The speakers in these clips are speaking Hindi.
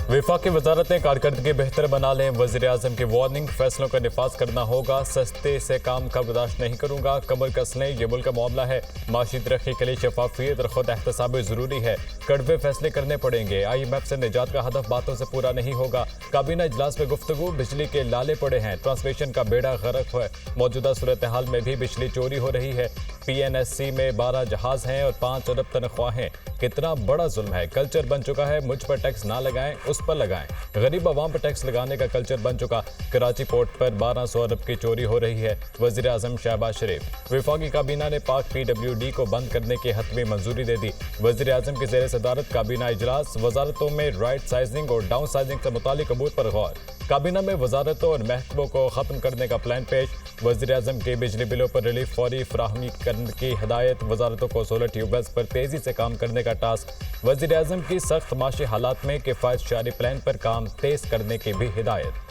वफाकी वजारतें कारकर्दगी बेहतर बना लें। वज़ीर-ए-आज़म की वार्निंग, फैसलों का निफाज करना होगा। सस्ते से काम का बर्दाश्त नहीं करूंगा, कमर कस लें, ये मुल्क का मामला है। माशी तरक्की के लिए शफाफियत और खुद एहतसाब जरूरी है। कड़वे फैसले करने पड़ेंगे। IMF से निजात का हदफ बातों से पूरा नहीं होगा। काबीना इजलास में गुफ्तगू, बिजली के लाले पड़े हैं। ट्रांसमिशन का बेड़ा गर्क है। मौजूदा सूरत हाल में भी बिजली चोरी हो रही है। PNSC में 12 जहाज हैं और 5 अरब तनख्वाहें। कितना बड़ा जुल्म है। कल्चर बन चुका है, मुझ पर टैक्स ना लगाएं, उस पर लगाएं। गरीब आवाम पर टैक्स लगाने का कल्चर बन चुका। कराची पोर्ट पर 1200 अरब की चोरी हो रही है। वज़ीर-ए-आज़म शहबाज शरीफ। वफाकी काबीना ने पाक PWD को बंद करने की हतमी मंजूरी दे दी। वज़ीर-ए-आज़म की ज़ेर सदारत काबीना इजलास। वजारतों में राइट साइजिंग और डाउन साइजिंग से मुतालिक अमूर पर गौर। काबीना में वजारतों और महकमों को खत्म करने का प्लान पेश। वज़ीर-ए-आज़म के बिजली बिलों पर रिलीफ फौरी फराहमी करने की हिदायत। वजारतों को सोलर ट्यूबवेल्स पर तेजी से काम करने का टास्क। वज़ीर-ए-आज़म की सख्त माशी हालात में किफ़ायत शारी प्लान पर काम तेज करने की भी हिदायत।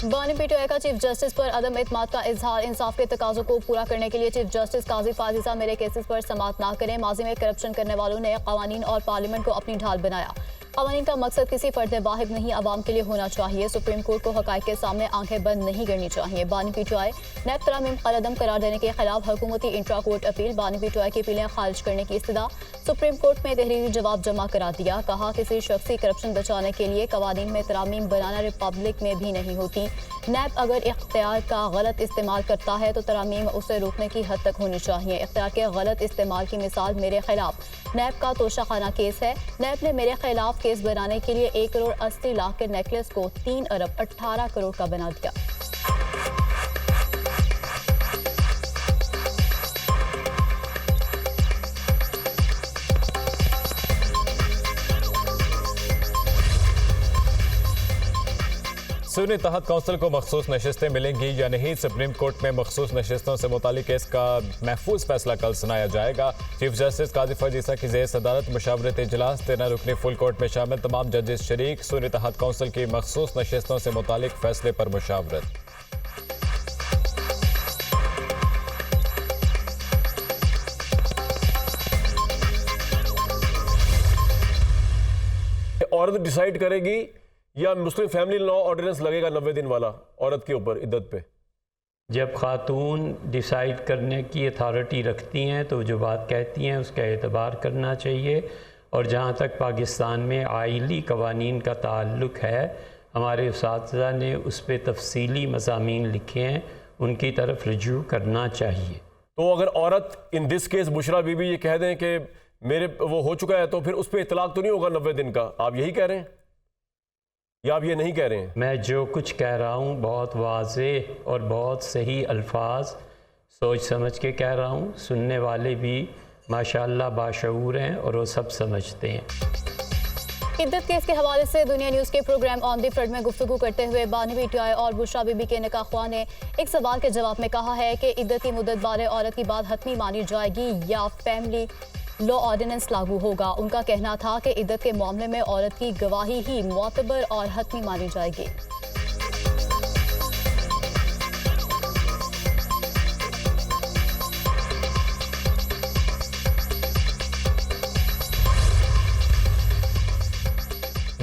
बानी PTI का चीफ जस्टिस पर अदम एतमाद का इजहार। इंसाफ के तकाजों को पूरा करने के लिए चीफ जस्टिस काजी फाजिजा मेरे केसेस पर समाअत ना करें। माजी में करप्शन करने वालों ने कवानीन और पार्लियामेंट को अपनी ढाल बनाया। कवानीन का मकसद किसी फर्द वाहिद नहीं, आवाम के लिए होना चाहिए। सुप्रीम कोर्ट को हकायक के सामने आंखें बंद नहीं करनी चाहिए। बानी PTI नैब तरामीम कलअदम करार देने के खिलाफ हुकूमती इंट्रा कोर्ट अपील। बानी PTI की अपीलें खारिज करने की इस्तदा। सुप्रीम कोर्ट में तहरीरी जवाब जमा करा दिया। कहा किसी शख्सी करप्शन बचाने के लिए कवानीन में तरामीम बनाना रिपब्लिक में भी नहीं होती। नैब अगर इख्तियार का गलत इस्तेमाल करता है तो तरामीम उसे रोकने की हद तक होनी चाहिए। इख्तियार के गलत इस्तेमाल की मिसाल मेरे खिलाफ नैब का तोशाखाना केस है। नैब ने मेरे खिलाफ केस बनाने के लिए 1 करोड़ 80 लाख के नेकलेस को 3 अरब 18 करोड़ का बना दिया। सुन्नी तहत काउंसिल को मखसूस नशिस्तें मिलेंगी या नहीं। सुप्रीम कोर्ट में मखसूस नशिस्तों से मुतालिक केस का महफूज फैसला कल सुनाया जाएगा। चीफ जस्टिस काजी फाजिजा की ज़ेर सदारत मुशावरत इजलास। 13 रुकनी फुल कोर्ट में शामिल तमाम जजेस शरीक। सुन्नी तहत काउंसिल की मखसूस नशिस्तों से मुतालिक फैसले पर मुशावरत। औरत डिसाइड करेगी या मुस्लिम फैमिली लॉ ऑर्डिनेंस लगेगा 90 दिन वाला औरत के ऊपर इद्दत पे? जब खातून डिसाइड करने की अथॉरिटी रखती हैं तो जो बात कहती हैं उसका एतबार करना चाहिए। और जहाँ तक पाकिस्तान में आइली कवानीन का ताल्लुक़ है, हमारे उस्ताज़ा ने उस पर तफसीली मज़ामीन लिखे हैं, उनकी तरफ रुजू करना चाहिए। तो अगर औरत in this case Bushra Bibi ये कह दें कि मेरे वो हो चुका है, तो फिर उस पर इतलाक तो नहीं होगा 90 दिन का? आप यही कह रहे हैं या आप ये नहीं कह रहे हैं? मैं जो कुछ कह रहा हूँ बहुत वाज़ेह और बहुत सही अल्फाज सोच समझ के कह रहा हूँ। सुनने वाले भी माशाअल्लाह बाशऊर हैं और वो सब समझते हैं। इद्दत केस के हवाले से दुनिया न्यूज़ के प्रोग्राम ऑन द फ्रंट में गुफ्तगू करते हुए बानी PTI और बुशरा बीबी के निकाह ख्वाह ने एक सवाल के जवाब में कहा है कि इद्दत की मुद्दत बारे औरत की बात हतमी मानी जाएगी या फैमिली लॉ ऑर्डिनेंस लागू होगा। उनका कहना था कि इद्दत के मामले में औरत की गवाही ही मोतबर और हतमी मानी जाएगी।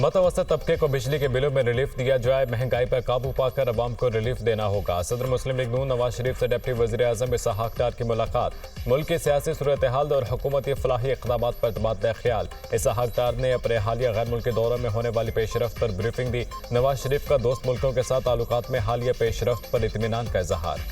मतवसत तबके को बिजली के बिलों में रिलीफ दिया जाए। महंगाई पर काबू पाकर अवाम को रिलीफ देना होगा। सदर मुस्लिम लीग नून नवाज शरीफ से डिप्टी वज़ीर-ए-आज़म इसहाक डार की मुलाकात। मुल्क की सियासी सूरत हाल और हुकूमती फलाही इक़दामात पर तबादला ख्याल। इसहाक डार ने अपने हालिया गैर मुल्की दौरों में होने वाली पेशरफ्त पर ब्रीफिंग दी। नवाज शरीफ का दोस्त मुल्कों के साथ ताल्लुकात में हालिया पेशरफ्त पर इत्मीनान का इजहार।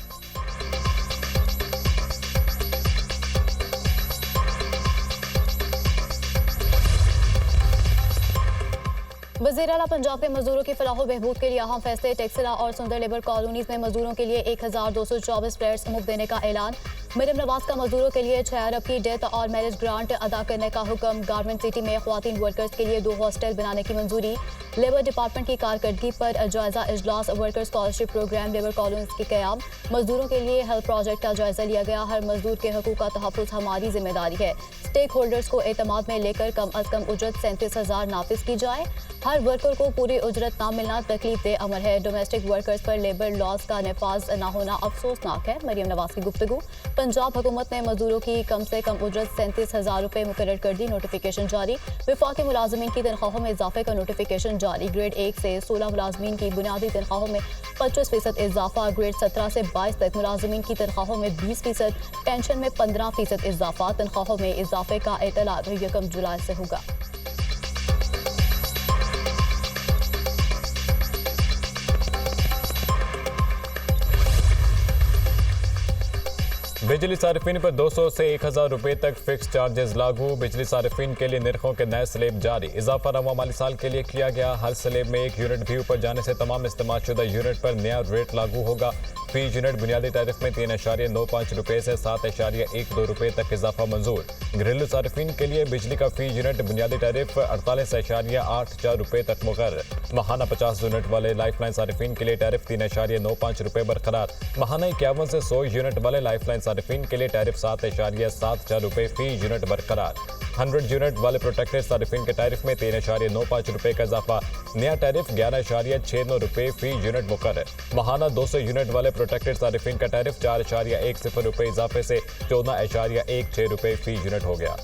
वज़ीर आला पंजाब के मजदूरों की फलाह बहबूद के लिए अहम फैसले। टेक्सला और सुंदर लेबर कॉलोनीज में मजदूरों के लिए 1224 फ्लैट्स मुफ्त देने का ऐलान। मरियम नवाज का मजदूरों के लिए 6 अरब की डेथ और मैरिज ग्रांट अदा करने का हुक्म। गारमेंट सिटी में ख्वातीन वर्कर्स के लिए 2 हॉस्टल बनाने की मंजूरी। लेबर डिपार्टमेंट की कारकर्दगी पर जायजा इजलास। Worker scholarship programme labour colonies के क़याम। मजदूरों के लिए हेल्थ प्रोजेक्ट का जायजा लिया गया। हर मजदूर के हकूक़ का तहफ़्फ़ुज़ हमारी जिम्मेदारी है। स्टेक होल्डर्स को एतमाद में लेकर कम अज़ कम उजरत 37,000 नाफिज की जाए। हर वर्कर को पूरी उजरत ना मिलना तकलीफ दे अमर है। डोमेस्टिक वर्कर्स पर लेबर लॉज का नफाज न होना अफसोसनाक है। मरियम नवाज की गुफ्तगू। पंजाब हुकूमत ने मजदूरों की कम से कम उजरत 37,000 रुपये मुकर्रर कर दी। नोटिफिकेशन जारी। वफाकी मुलाजमीन की तनख्वाहों में इजाफे का नोटिफिकेशन जारी। ग्रेड 1 से 16 मुलाजमीन की बुनियादी तनख्वाहों में 25% इजाफा। ग्रेड 17 से 22 तक मुलाजमीन की तनख्वाहों में 20%, पेंशन में 15% इजाफा। तनख्वाहों में इजाफे का एतलाक 1 जुलाई से होगा। बिजली सार्फिन पर 200 से 1,000 रुपये तक फिक्स चार्जेस लागू। बिजली सार्फिन के लिए निर्खों के नए स्लेब जारी। इजाफा रवा माली साल के लिए किया गया। हर स्लेब में 1 यूनिट भी ऊपर जाने से तमाम इस्तेमालशुदा यूनिट पर नया रेट लागू होगा। फी यूनिट बुनियादी टैरिफ में 3.95 रुपये से 7.12 रुपये तक इजाफा मंजूर। घरेलू सार्फिन के लिए बिजली का फी यूनिट बुनियादी टैरिफ 48.84 रुपये तक मुकर्रर। माहाना 50 यूनिट वाले लाइफलाइन सार्फिन के लिए टैरिफ 3.95 रुपये बरकरार। माहाना 51 से 100 यूनिट वाले लाइफलाइन सार्फिन के लिए टैरिफ 7.74 रुपये फी यूनिट बरकरार। 100 यूनिट वाले प्रोटेक्टेड सार्फिन के टैरिफ में 3.95 रुपये का इजाफा। नया टैरिफ 11.69 रुपये फी यूनिट मुकर्रर। माहाना 200 यूनिट वाले प्रोटेक्टेड सार्फिन का टैरिफ 4.10 रुपये इजाफे से 14.16 रुपये फी यूनिट हो गया।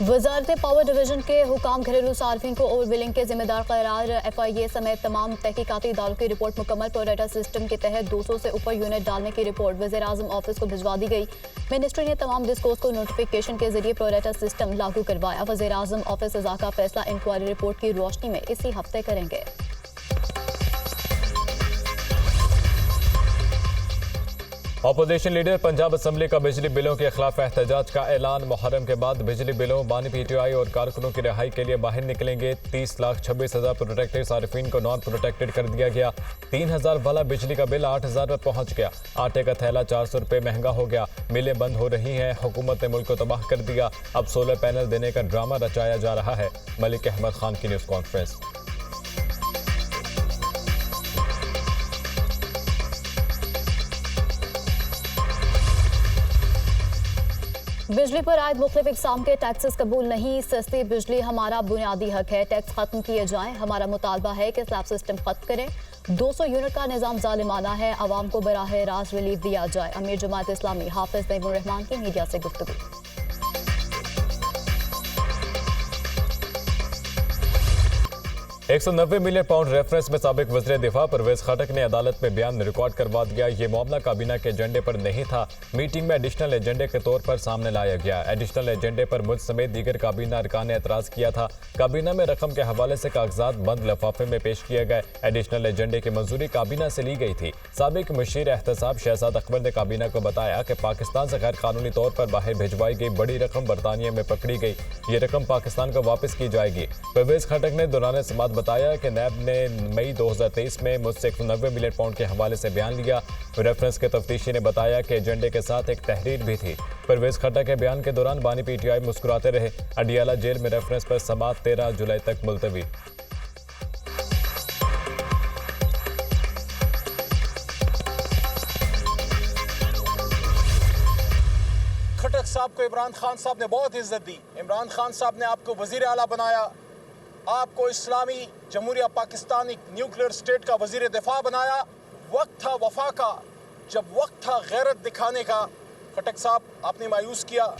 वजारत पावर डिवीजन के हुकाम घरेलू सार्फिन को ओवर बिलिंग के जिम्मेदार करार। FIA समेत तमाम तहकीकाती इदारों की रिपोर्ट मुकम्मल। प्रोरेटा सिस्टम के तहत 200 से ऊपर यूनिट डालने की रिपोर्ट वज़ीर-ए-आज़म ऑफिस को भिजवा दी गई। मिनिस्ट्री ने तमाम डिस्कोस को नोटिफिकेशन के जरिए प्रोरेटा सिस्टम लागू करवाया। वज़ीर-ए-आज़म ऑफिस सज़ा का फैसला इंक्वायरी रिपोर्ट की रोशनी में इसी हफ्ते करेंगे। अपोजिशन लीडर पंजाब असम्बली का बिजली बिलों के खिलाफ एहतजाज का ऐलान। मुहर्रम के बाद बिजली बिलों बानी PTI और कारकुनों की रिहाई के लिए बाहर निकलेंगे। 30,26,000 प्रोटेक्टेड सार्फिन को नॉन प्रोटेक्टेड कर दिया गया। 3,000 वाला बिजली का बिल 8,000 पर पहुंच गया। आटे का थैला 400 रुपये महंगा हो गया। मिलें बंद हो रही हैं। हुकूमत ने मुल्क को तबाह कर दिया। अब सोलर पैनल देने का ड्रामा रचाया जा रहा है। मलिक अहमद खान की न्यूज़ कॉन्फ्रेंस। बिजली पर आयद मुख्तलिफ इक़साम के टैक्सेस कबूल नहीं। सस्ती बिजली हमारा बुनियादी हक है। टैक्स खत्म किए जाएं। हमारा मुतालबा है कि स्लैब सिस्टम खत्म करें। 200 यूनिट का निज़ाम जालिमाना है। आवाम को बराह रास्त रिलीफ दिया जाए। अमीर जमात इस्लामी हाफिज नईमुर रहमान की मीडिया से गुफ्तगू। 190 मिलियन पाउंड रेफरेंस में साबिक वज़ीर दिफा परवेज खटक ने अदालत में बयान रिकॉर्ड करवा दिया। ये मामला काबीना के एजेंडे पर नहीं था। मीटिंग में एडिशनल एजेंडे के तौर पर सामने लाया गया। एडिशनल एजेंडे पर मुझ समेत दीगर काबीना अरकान ने एतराज़ किया था। काबीना में रकम के हवाले से कागजात बंद लिफाफे में पेश किए गए। एडिशनल एजेंडे की मंजूरी काबीना से ली गई थी। साबिक मुशीर एहतसाब शहजाद अकबर ने काबीना को बताया कि पाकिस्तान से गैर कानूनी तौर पर बाहर भिजवाई गई बड़ी रकम बरतानिया में पकड़ी गई। ये रकम पाकिस्तान को वापस की जाएगी। परवेज खटक ने दौरान समात बताया कि नैब ने मई 2023 में मुझसे 190 मिलियन पाउंड के हवाले से बयान लिया। रेफरेंस के तफ्तीशी ने बताया कि एजेंडे के साथ एक तहरीर भी थी। परवेज खटक के बयान के दौरान बानी PTI मुस्कुराते रहे। अडियाला जेल में रेफरेंस पर समात 13 जुलाई तक मुलतवी। खटक साहब को इमरान खान साहब ने बहुत इज्जत दी। इमरान खान साहब ने आपको वजीर आला बनाया। आपको इस्लामी जमहूरिया पाकिस्तान एक न्यूक्लियर स्टेट का वजीर दिफा बनाया। वक्त था वफा का, जब वक्त था गैरत दिखाने का। खटक साहब आपने मायूस किया।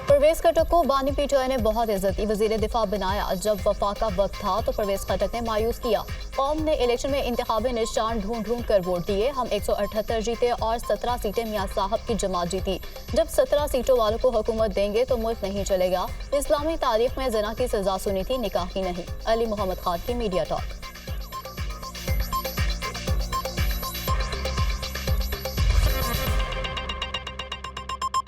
परवेज खटक को बानी PTI ने बहुत इज्जत दी। वजीर दिफा बनाया। जब वफा का वक्त था तो परवेज खटक ने मायूस किया। कौम ने इलेक्शन में इंतखाबी निशान ढूंढ ढूंढ कर वोट दिए। हम 178 जीते और 17 सीटें मियां साहब की जमात जीती। जब 17 सीटों वालों को हुकूमत देंगे तो मुल्क नहीं चलेगा। इस्लामी तारीख में जना की सजा सुनी थी, निकाह की नहीं। अली मोहम्मद खान की मीडिया टॉक।